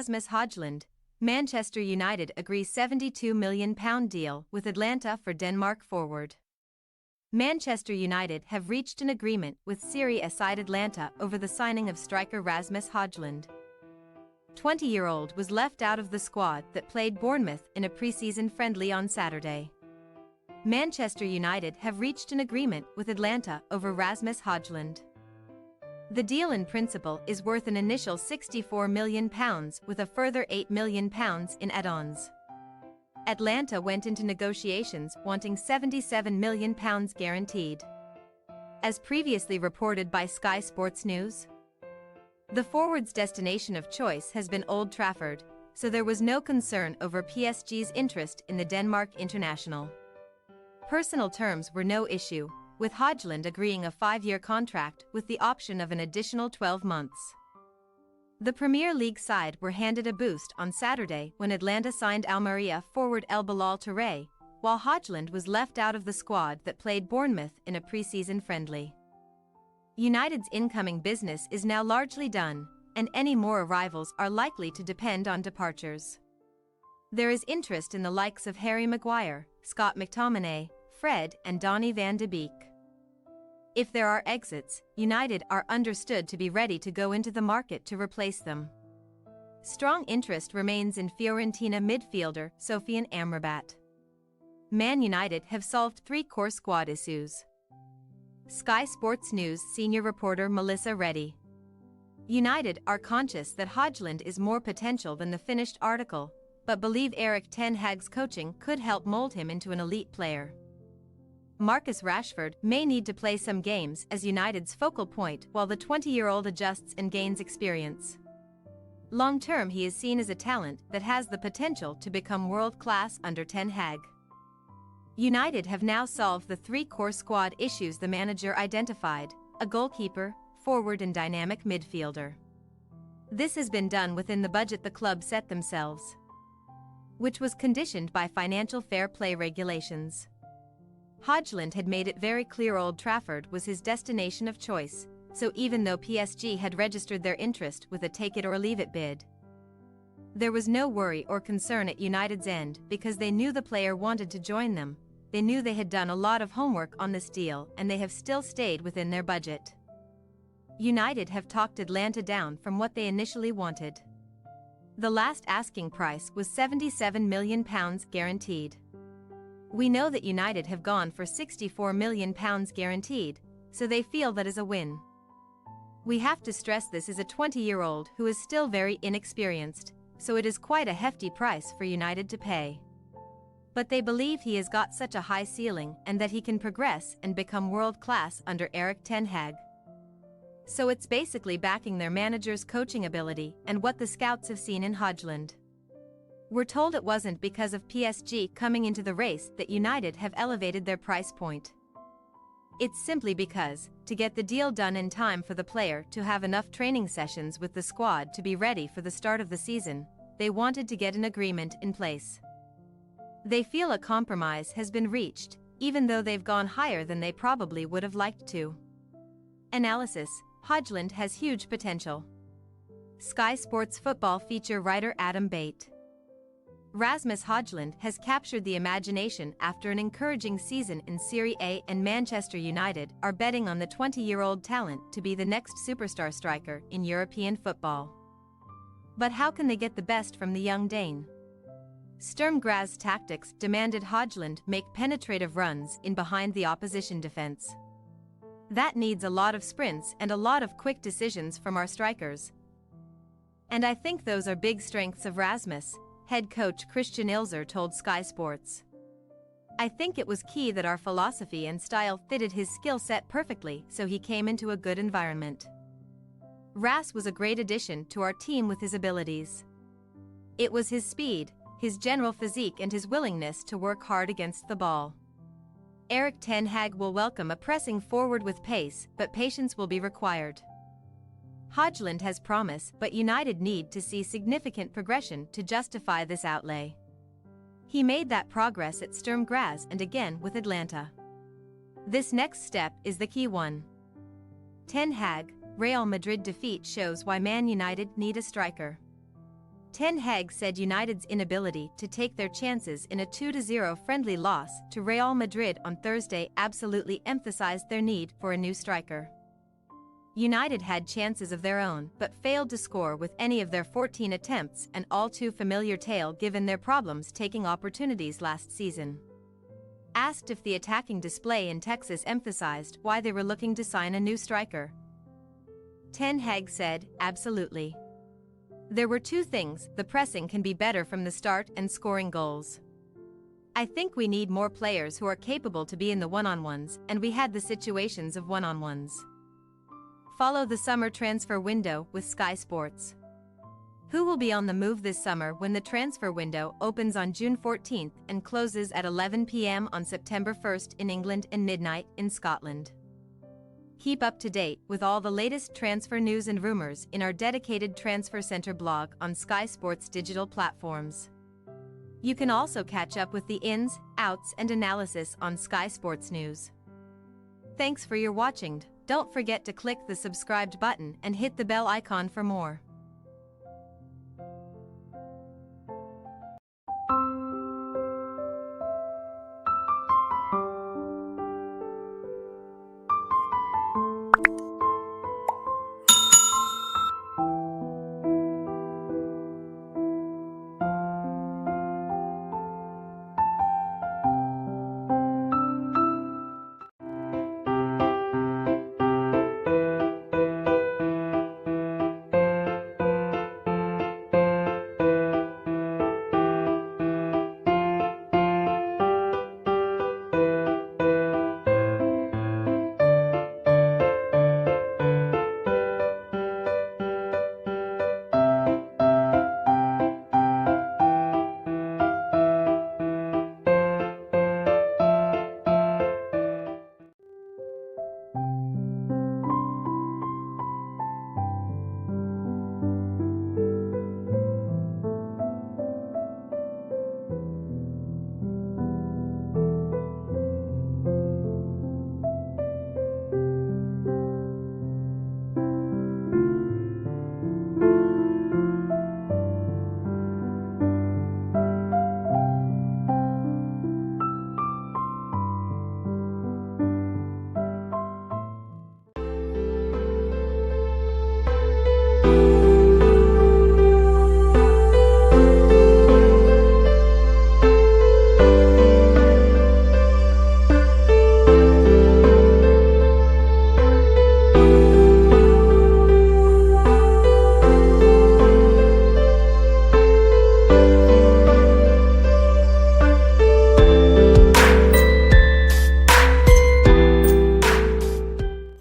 Rasmus Hojlund, Manchester United agree £72 million deal with Atalanta for Denmark forward. Manchester United have reached an agreement with Serie A side Atalanta over the signing of striker Rasmus Hojlund. 20-year-old was left out of the squad that played Bournemouth in a pre-season friendly on Saturday. Manchester United have reached an agreement with Atalanta over Rasmus Hojlund. The deal in principle is worth an initial £64 million with a further £8 million in add-ons. Atalanta went into negotiations wanting £77 million guaranteed. As previously reported by Sky Sports News, the forward's destination of choice has been Old Trafford, so there was no concern over PSG's interest in the Denmark international. Personal terms were no issue, with Hojlund agreeing a 5-year contract with the option of an additional 12 months. The Premier League side were handed a boost on Saturday when Atalanta signed Almeria forward El Bilal Touré, while Hojlund was left out of the squad that played Bournemouth in a pre-season friendly. United's incoming business is now largely done, and any more arrivals are likely to depend on departures. There is interest in the likes of Harry Maguire, Scott McTominay, Fred and Donny van de Beek. If there are exits, United are understood to be ready to go into the market to replace them. Strong interest remains in Fiorentina midfielder Sofian Amrabat. Man United have solved 3 core squad issues. Sky Sports News senior reporter Melissa Reddy. United are conscious that Hojlund is more potential than the finished article, but believe Erik ten Hag's coaching could help mold him into an elite player. Marcus Rashford may need to play some games as United's focal point while the 20-year-old adjusts and gains experience. Long-term he is seen as a talent that has the potential to become world-class under Ten Hag. United have now solved the 3 core squad issues the manager identified: a goalkeeper, forward and dynamic midfielder. This has been done within the budget the club set themselves, which was conditioned by financial fair play regulations. Hojlund had made it very clear Old Trafford was his destination of choice, so even though PSG had registered their interest with a take-it-or-leave-it bid, there was no worry or concern at United's end because they knew the player wanted to join them. They knew they had done a lot of homework on this deal and they have still stayed within their budget. United have talked Atalanta down from what they initially wanted. The last asking price was £77 million guaranteed. We know that United have gone for £64 million guaranteed, so they feel that is a win. We have to stress this is a 20-year-old who is still very inexperienced, so it is quite a hefty price for United to pay. But they believe he has got such a high ceiling and that he can progress and become world-class under Erik ten Hag. So it's basically backing their manager's coaching ability and what the scouts have seen in Hojlund. We're told it wasn't because of PSG coming into the race that United have elevated their price point. It's simply because, to get the deal done in time for the player to have enough training sessions with the squad to be ready for the start of the season, they wanted to get an agreement in place. They feel a compromise has been reached, even though they've gone higher than they probably would have liked to. Analysis: Hojlund has huge potential. Sky Sports football feature writer Adam Bate. Rasmus Hojlund has captured the imagination after an encouraging season in Serie A, and Manchester United are betting on the 20-year-old talent to be the next superstar striker in European football. But how can they get the best from the young Dane? Sturm Graz tactics demanded Hojlund make penetrative runs in behind the opposition defense. That needs a lot of sprints and a lot of quick decisions from our strikers. And I think those are big strengths of Rasmus, head coach Christian Ilzer told Sky Sports. I think it was key that our philosophy and style fitted his skill set perfectly, so he came into a good environment. Ras was a great addition to our team with his abilities. It was his speed, his general physique and his willingness to work hard against the ball. Erik ten Hag will welcome a pressing forward with pace, but patience will be required. Hojlund has promise, but United need to see significant progression to justify this outlay. He made that progress at Sturm Graz and again with Atalanta. This next step is the key one. Ten Hag, Real Madrid defeat shows why Man United need a striker. Ten Hag said United's inability to take their chances in a 2-0 friendly loss to Real Madrid on Thursday absolutely emphasized their need for a new striker. United had chances of their own but failed to score with any of their 14 attempts, an all-too familiar tale given their problems taking opportunities last season. Asked if the attacking display in Texas emphasized why they were looking to sign a new striker, Ten Hag said, "Absolutely. There were two things: the pressing can be better from the start and scoring goals. I think we need more players who are capable to be in the one-on-ones, and we had the situations of one-on-ones." Follow the summer transfer window with Sky Sports. Who will be on the move this summer when the transfer window opens on June 14th and closes at 11 p.m. on September 1st in England and midnight in Scotland? Keep up to date with all the latest transfer news and rumors in our dedicated Transfer Center blog on Sky Sports digital platforms. You can also catch up with the ins, outs, and analysis on Sky Sports News. Thanks for your watching. Don't forget to click the subscribed button and hit the bell icon for more.